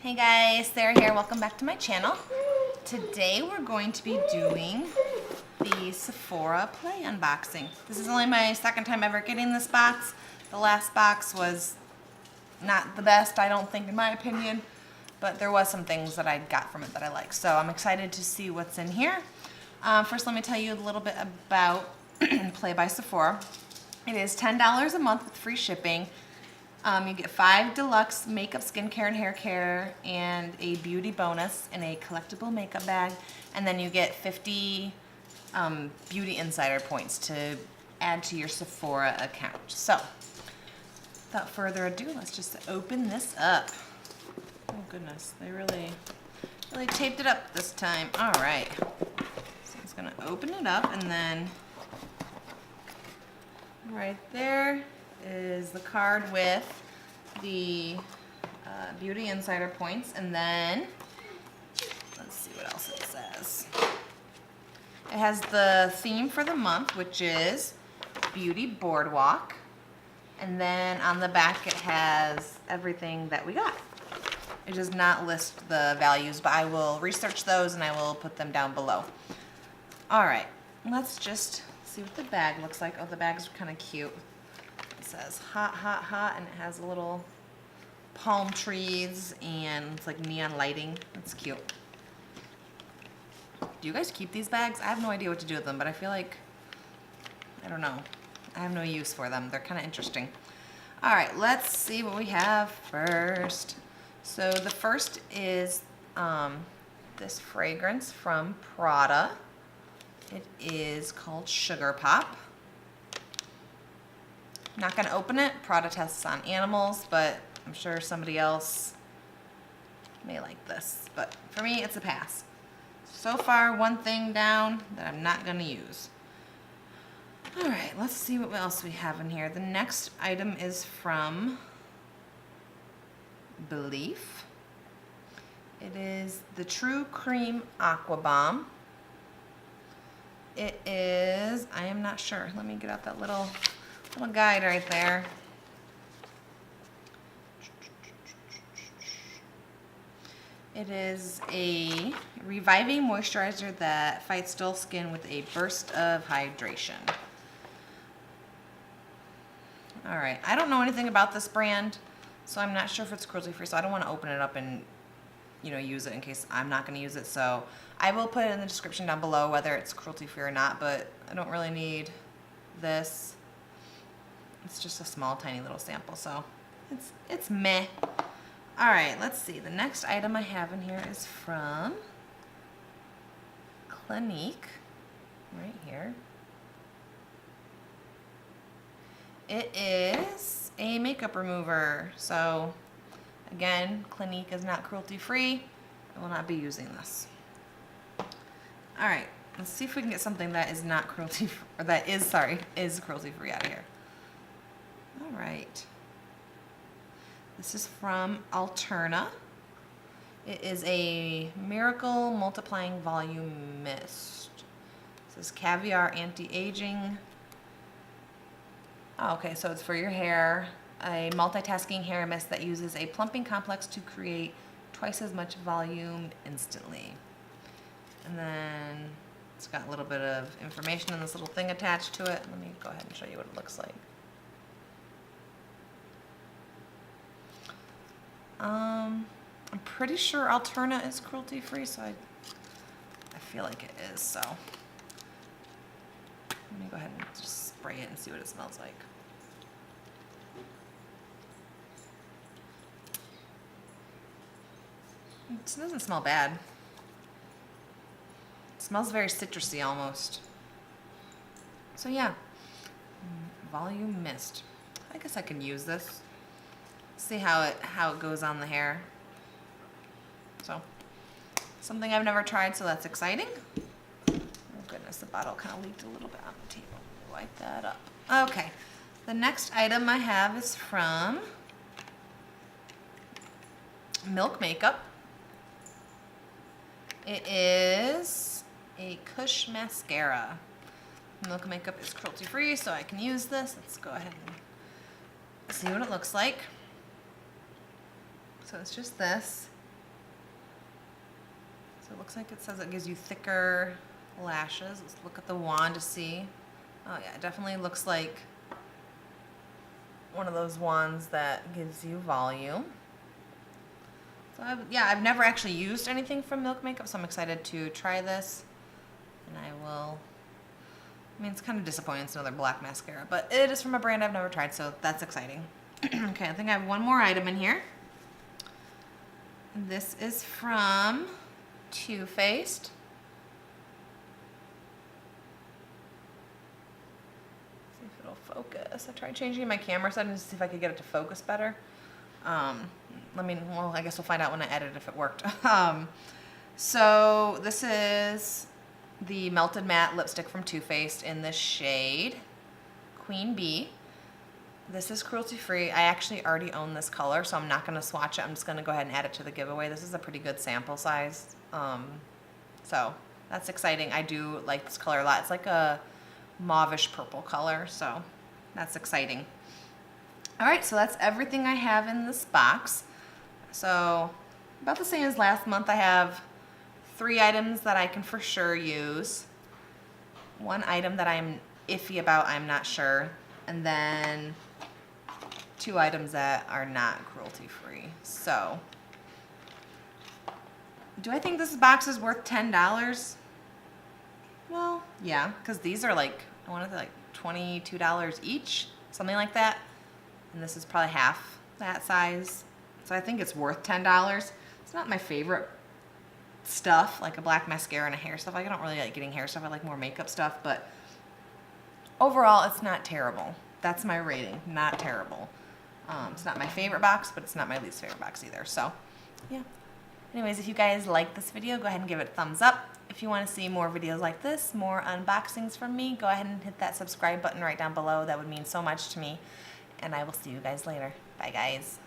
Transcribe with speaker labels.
Speaker 1: Hey guys, Sarah here. Welcome back to my channel. Today we're going to be doing the Sephora Play unboxing. This is only my second time ever getting this box. The last box was not the best, I don't think, in my opinion, but there was some things that I got from it that I like. So I'm excited to see what's in here. First, let me tell you a little bit about Play by Sephora. It is $10 a month with free shipping. You get 5 deluxe makeup, skincare, and hair care, and a beauty bonus in a collectible makeup bag. And then you get 50 beauty insider points to add to your Sephora account. So, without further ado, let's just open this up. Oh goodness, they really taped it up this time. All right, so I'm just gonna open it up, and then right there is the card with the beauty insider points, and then let's see what else it says. It has the theme for the month, which is Beauty Boardwalk, and then on the back it has everything that we got. It does not list the values, but I will research those and I will put them down below. All right, let's just see what the bag looks like. Oh, the bag's kind of cute. It says hot, hot, hot, and it has a little palm trees and it's like neon lighting. That's cute. Do you guys keep these bags? I have no idea what to do with them, but I feel like, I don't know. I have no use for them. They're kind of interesting. All right, let's see what we have first. So the first is this fragrance from Prada. It is called Sugar Pop. Not gonna open it. Prada tests on animals, but I'm sure somebody else may like this. But for me, it's a pass. So far, one thing down that I'm not gonna use. All right, let's see what else we have in here. The next item is from Belif. It is the True Cream Aqua Bomb. It is, I am not sure. Let me get out that little guide right there. It is a reviving moisturizer that fights dull skin with a burst of hydration. All right, I don't know anything about this brand, so I'm not sure if it's cruelty free, so I don't want to open it up and use it in case I'm not going to use it. So I will put it in the description down below whether it's cruelty free or not, but I don't really need this. It's just a small, tiny little sample, so it's meh. All right, let's see. The next item I have in here is from Clinique, right here. It is a makeup remover. So again, Clinique is not cruelty free. I will not be using this. All right, let's see if we can get something that is not cruelty, or that is, sorry, is cruelty free out of here. All right. This is from Alterna. It is a Miracle Multiplying Volume Mist. This is Caviar Anti-Aging. Oh, okay, so it's for your hair. A multitasking hair mist that uses a plumping complex to create twice as much volume instantly. And then it's got a little bit of information in this little thing attached to it. Let me go ahead and show you what it looks like. I'm pretty sure Alterna is cruelty free, so I feel like it is, so let me go ahead and just spray it and see what it smells like. It doesn't smell bad. It smells very citrusy almost. So yeah, volume mist. I guess I can use this. See how it goes on the hair. So something I've never tried, so that's exciting. Oh goodness, the bottle kind of leaked a little bit on the table. Wipe that up. Okay, the next item I have is from Milk Makeup. It is a Kush mascara. Milk Makeup is cruelty free, so I can use this. Let's go ahead and see what it looks like. So it's just this. So it looks like it says it gives you thicker lashes. Let's look at the wand to see. Oh yeah, it definitely looks like one of those wands that gives you volume. So I've never actually used anything from Milk Makeup, so I'm excited to try this. And I mean, it's kind of disappointing it's another black mascara, but it is from a brand I've never tried, so that's exciting. Okay, I think I have one more item in here. This is from Too Faced. See if it'll focus. I tried changing my camera settings to see if I could get it to focus better. Well, I guess we'll find out when I edit if it worked. So this is the Melted Matte Lipstick from Too Faced in the shade Queen Bee. This is cruelty free. I actually already own this color, so I'm not going to swatch it. I'm just going to go ahead and add it to the giveaway. This is a pretty good sample size. So that's exciting. I do like this color a lot. It's like a mauvish purple color, so that's exciting. All right, so that's everything I have in this box. So about the same as last month. I have 3 items that I can for sure use. 1 item that I'm iffy about, I'm not sure. And then 2 items that are not cruelty free. So, do I think this box is worth $10? Well, yeah, because these are like, I want to say like $22 each, something like that. And this is probably half that size. So I think it's worth $10. It's not my favorite stuff, like a black mascara and a hair stuff. Like, I don't really like getting hair stuff. I like more makeup stuff, but overall, it's not terrible. That's my rating, not terrible. It's not my favorite box, but it's not my least favorite box either. So, yeah. Anyways, if you guys like this video, go ahead and give it a thumbs up. If you want to see more videos like this, more unboxings from me, go ahead and hit that subscribe button right down below. That would mean so much to me. And I will see you guys later. Bye, guys.